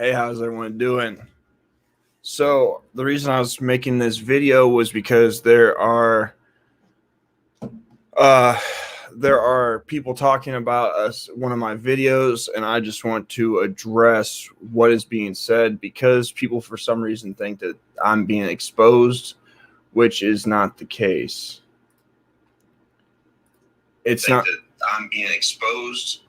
Hey, how's everyone doing? So the reason I was making this video was because uh there are people talking about us one of my videos, and I just want to address what is being said because people for some reason think that I'm being exposed, which is not the case. It's not that I'm being exposed.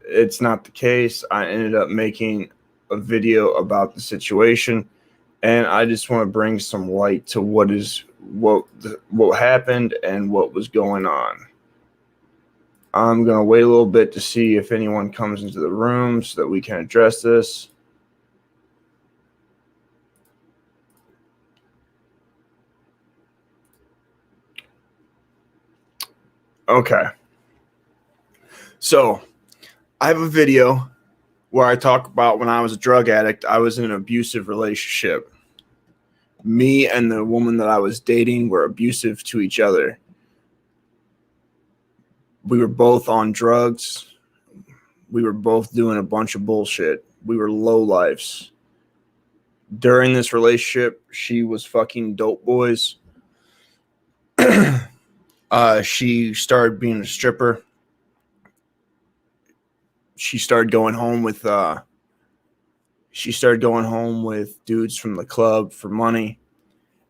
It's not the case. I ended up making a video about the situation, and I just want to bring some light to what happened and what was going on. I'm going to wait a little bit to see if anyone comes into the room so that we can address this. Okay. So I have a video where I talk about when I was a drug addict, I was in an abusive relationship. Me and the woman that I was dating were abusive to each other. We were both on drugs. We were both doing a bunch of bullshit. We were lowlifes. During this relationship, she was fucking dope boys. She started being a stripper. She started going home with dudes from the club for money.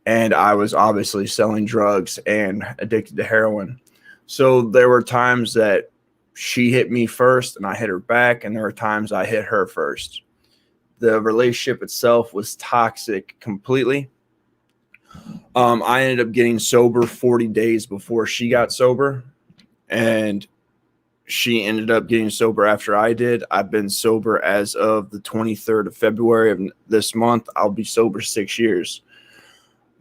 And I was obviously selling drugs and addicted to heroin. So there were times that she hit me first and I hit her back, and there were times I hit her first. The relationship itself was toxic completely. I ended up getting sober 40 days before she got sober, and she ended up getting sober after I did. I've been sober as of the 23rd of February of this month. I'll be sober 6 years.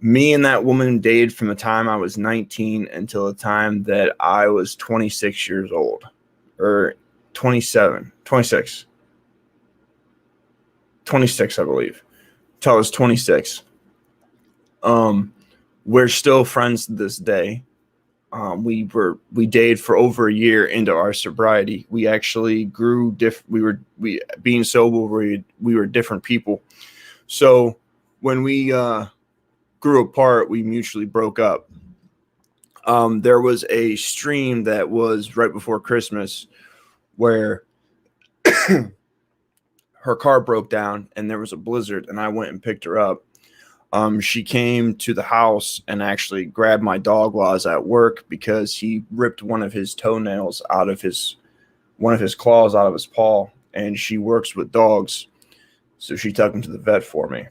Me and that woman dated from the time I was 19 until the time that I was 26 years old, or 26, I believe, until I was 26. We're still friends to this day. We dated for over a year into our sobriety. We actually grew being sober, we were different people. So when we grew apart, we mutually broke up. There was a stream that was right before Christmas where her car broke down and there was a blizzard, and I went and picked her up. She came to the house and actually grabbed my dog while I was at work because he ripped one of his claws out of his paw, and she works with dogs. So she took him to the vet for me.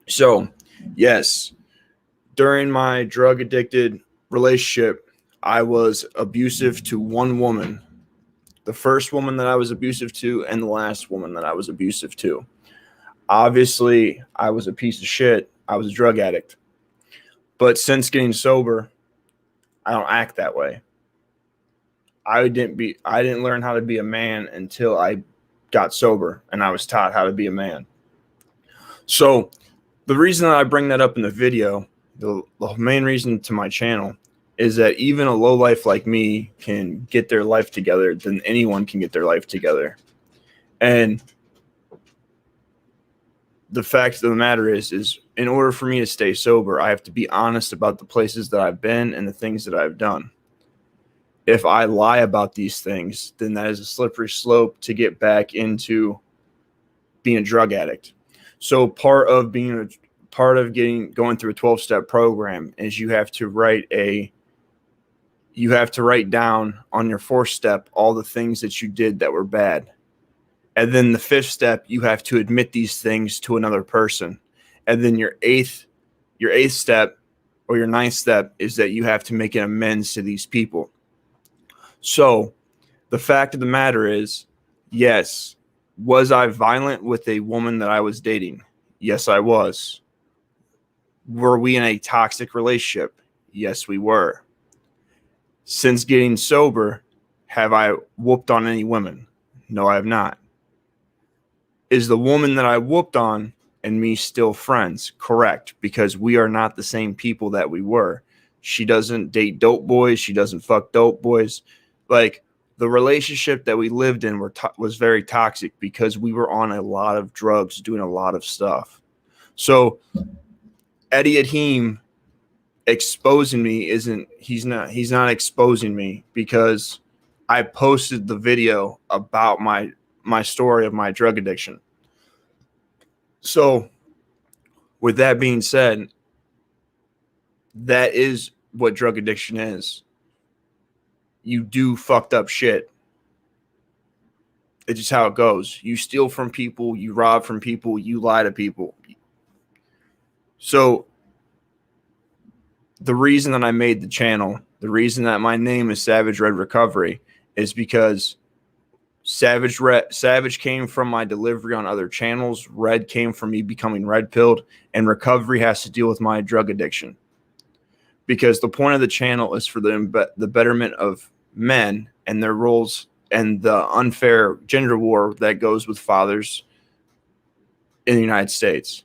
So, yes, during my drug addicted relationship, I was abusive to one woman. The first woman that I was abusive to and the last woman that I was abusive to. Obviously, I was a piece of shit. I was a drug addict. But since getting sober, I don't act that way. I didn't learn how to be a man until I got sober, and I was taught how to be a man. So the reason that I bring that up in the video, the main reason to my channel, is that even a lowlife like me can get their life together, then anyone can get their life together. And the fact of the matter is in order for me to stay sober, I have to be honest about the places that I've been and the things that I've done. If I lie about these things, then that is a slippery slope to get back into being a drug addict. So part of going through a 12-step program is you have to write down on your 4th step all the things that you did that were bad. And then the 5th step, you have to admit these things to another person. And then your eighth step or your 9th step is that you have to make an amends to these people. So the fact of the matter is, yes, was I violent with a woman that I was dating? Yes, I was. Were we in a toxic relationship? Yes, we were. Since getting sober, have I whooped on any women? No, I have not. Is the woman that I whooped on and me still friends? Correct, because we are not the same people that we were. She doesn't date dope boys. She doesn't fuck dope boys. Like, the relationship that we lived in was very toxic because we were on a lot of drugs, doing a lot of stuff. So Eddie Aheem exposing me he's not exposing me because I posted the video about my story of my drug addiction. So with that being said, that is what drug addiction is. You do fucked up shit. It's just how it goes. You steal from people, you rob from people, you lie to people. So the reason that I made the channel, the reason that my name is Savage Red Recovery, is because Savage came from my delivery on other channels. Red came from me becoming red pilled, and recovery has to deal with my drug addiction. Because the point of the channel is for the betterment of men and their roles and the unfair gender war that goes with fathers in the United States.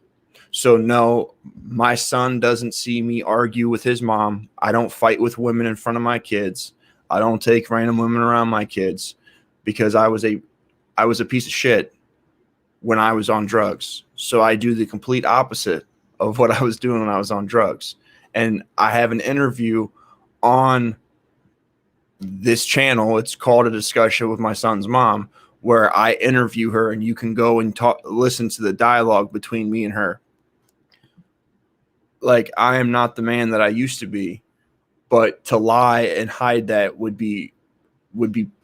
So no, my son doesn't see me argue with his mom. I don't fight with women in front of my kids. I don't take random women around my kids because I was a piece of shit when I was on drugs. So I do the complete opposite of what I was doing when I was on drugs. And I have an interview on this channel. It's called A Discussion with My Son's Mom, where I interview her, and you can go and listen to the dialogue between me and her. Like, I am not the man that I used to be, but to lie and hide that would be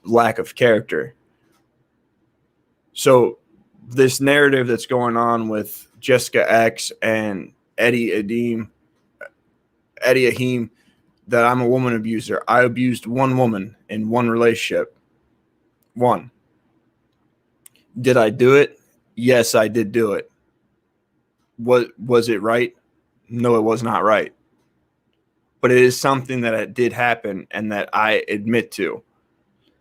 lack of character. So this narrative that's going on with Jessica X and Eddie Aheem, that I'm a woman abuser. I abused one woman in one relationship. One. Did I do it? Yes, I did do it. Was it right? No, it was not right. But it is something that did happen and that I admit to.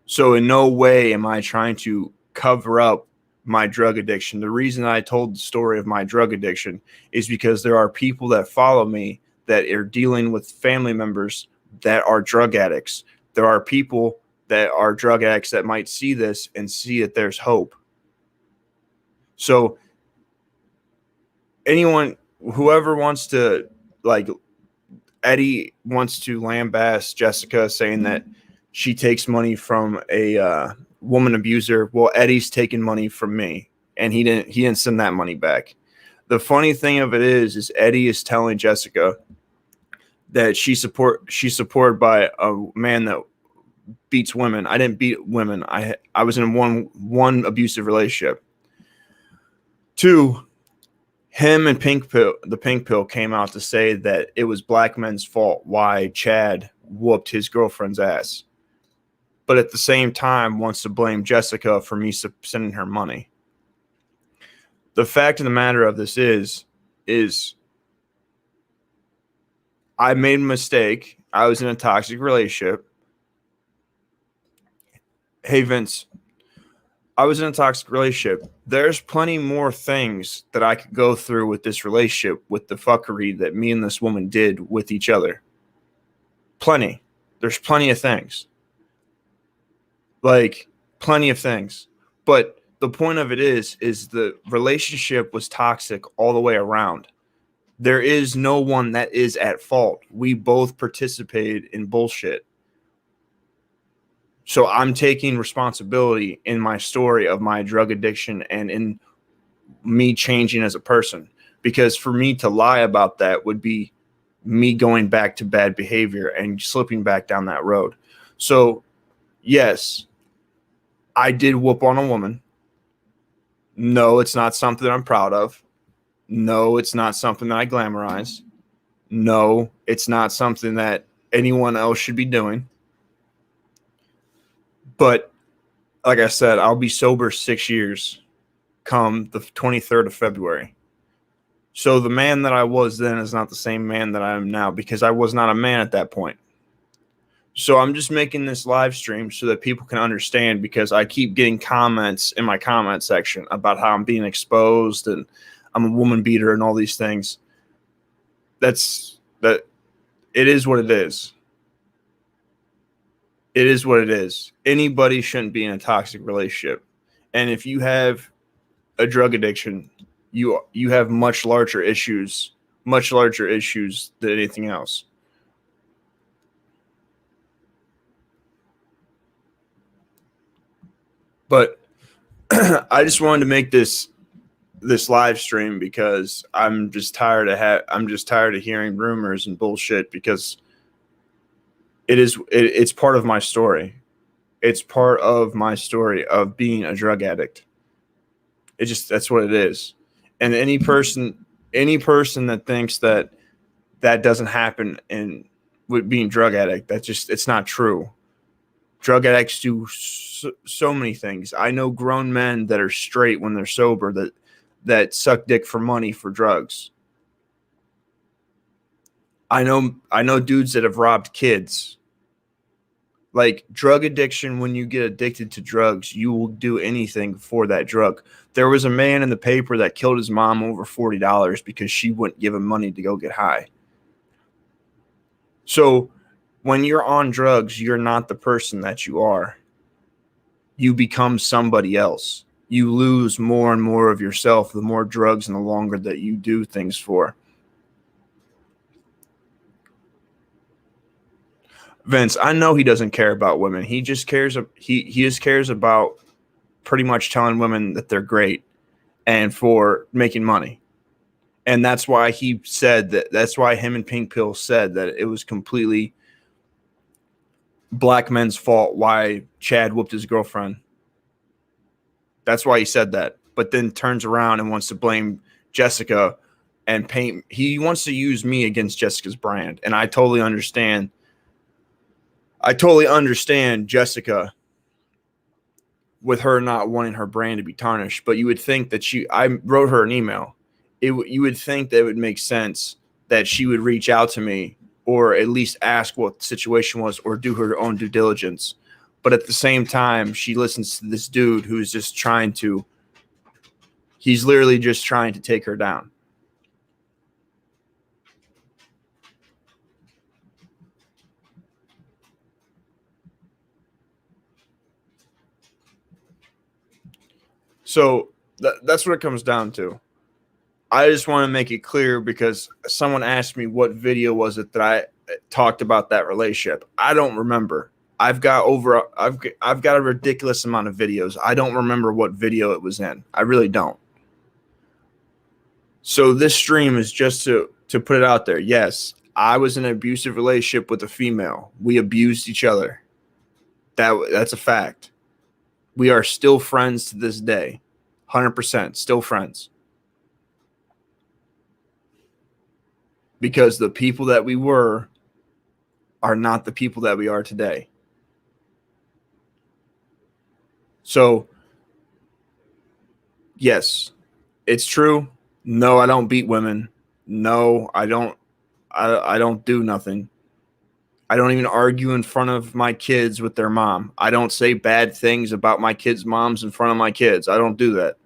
So in no way am I trying to cover up my drug addiction. The reason I told the story of my drug addiction is because there are people that follow me that are dealing with family members that are drug addicts. There are people that are drug addicts that might see this and see that there's hope. So whoever wants to, like, Eddie wants to lambaste Jessica saying that she takes money from a woman abuser. Well, Eddie's taking money from me, and he didn't send that money back. The funny thing of it is Eddie is telling Jessica that she's supported by a man that beats women. I didn't beat women. I was in one abusive relationship. Two, him and the Pink Pill came out to say that it was black men's fault why Chad whooped his girlfriend's ass. But at the same time wants to blame Jessica for me sending her money. The fact of the matter of this is I made a mistake. I was in a toxic relationship. Hey, Vince, I was in a toxic relationship. There's plenty more things that I could go through with this relationship, with the fuckery that me and this woman did with each other. Plenty. There's plenty of things. Like, plenty of things. But the point of it is the relationship was toxic all the way around. There is no one that is at fault. We both participated in bullshit. So I'm taking responsibility in my story of my drug addiction and in me changing as a person. Because for me to lie about that would be me going back to bad behavior and slipping back down that road. So, yes, I did whoop on a woman. No, it's not something I'm proud of. No, it's not something that I glamorize. No, it's not something that anyone else should be doing. But like I said, I'll be sober 6 years come the 23rd of February. So the man that I was then is not the same man that I am now, because I was not a man at that point. So I'm just making this live stream so that people can understand, because I keep getting comments in my comment section about how I'm being exposed and I'm a woman beater and all these things. That it is what it is. It is what it is. Anybody shouldn't be in a toxic relationship. And if you have a drug addiction, you have much larger issues than anything else. But I just wanted to make this live stream because I'm just tired of hearing rumors and bullshit because it's part of my story. It's part of my story of being a drug addict. It just that's what it is. And any person that thinks that that doesn't happen in with being drug addict, it's not true. Drug addicts do so many things. I know grown men that are straight when they're sober that suck dick for money for drugs. I know dudes that have robbed kids. Like drug addiction, when you get addicted to drugs, you will do anything for that drug. There was a man in the paper that killed his mom over $40 because she wouldn't give him money to go get high. So when you're on drugs, you're not the person that you are. You become somebody else. You lose more and more of yourself the more drugs and the longer that you do things for. Vince, I know he doesn't care about women. He just cares about pretty much telling women that they're great and for making money. And that's why he said that's why him and Pink Pill said that it was completely black men's fault why Chad whooped his girlfriend. That's why he said that. But then turns around and wants to blame Jessica and paint. He wants to use me against Jessica's brand. And I totally understand. I totally understand Jessica with her not wanting her brand to be tarnished. But you would think that I wrote her an email. You would think that it would make sense that she would reach out to me or at least ask what the situation was or do her own due diligence. But at the same time, she listens to this dude who's just he's literally just trying to take her down. So that's what it comes down to. I just want to make it clear because someone asked me what video was it that I talked about that relationship. I don't remember. I've got a ridiculous amount of videos. I don't remember what video it was in. I really don't. So this stream is just to put it out there. Yes, I was in an abusive relationship with a female. We abused each other. That's a fact. We are still friends to this day. 100% still friends. Because the people that we were are not the people that we are today. So, yes, it's true. No, I don't beat women. No, I don't. I don't do nothing. I don't even argue in front of my kids with their mom. I don't say bad things about my kids' moms in front of my kids. I don't do that.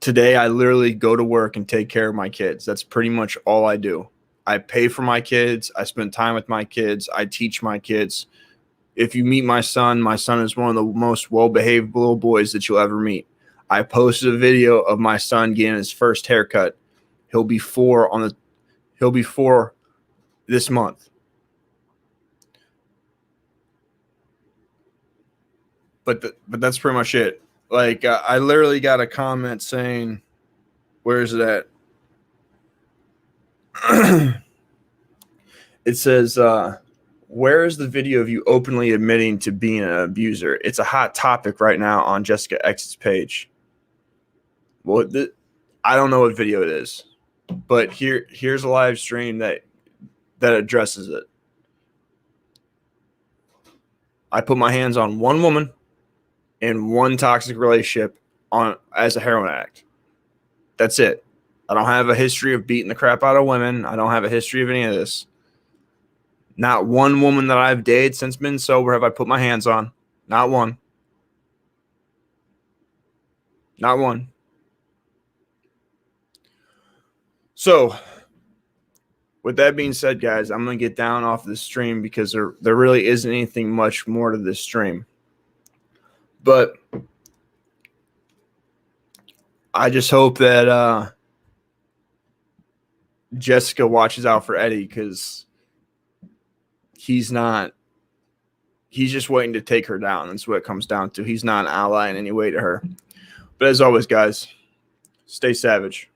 Today, I literally go to work and take care of my kids. That's pretty much all I do. I pay for my kids. I spend time with my kids. I teach my kids. If you meet my son is one of the most well-behaved little boys that you'll ever meet. I posted a video of my son getting his first haircut. He'll be 4 this month. But that's pretty much it. Like I literally got a comment saying, where is it at? It says, where is the video of you openly admitting to being an abuser? It's a hot topic right now on Jessica X's page. Well, I don't know what video it is, but here's a live stream that addresses it. I put my hands on one woman in one toxic relationship as a heroin addict. That's it. I don't have a history of beating the crap out of women. I don't have a history of any of this. Not one woman that I've dated since been sober have I put my hands on. Not one. Not one. So with that being said, guys, I'm going to get down off the stream because there really isn't anything much more to this stream. But I just hope that Jessica watches out for Eddie, because he's just waiting to take her down. That's what it comes down to. He's not an ally in any way to her. But as always, guys, stay savage.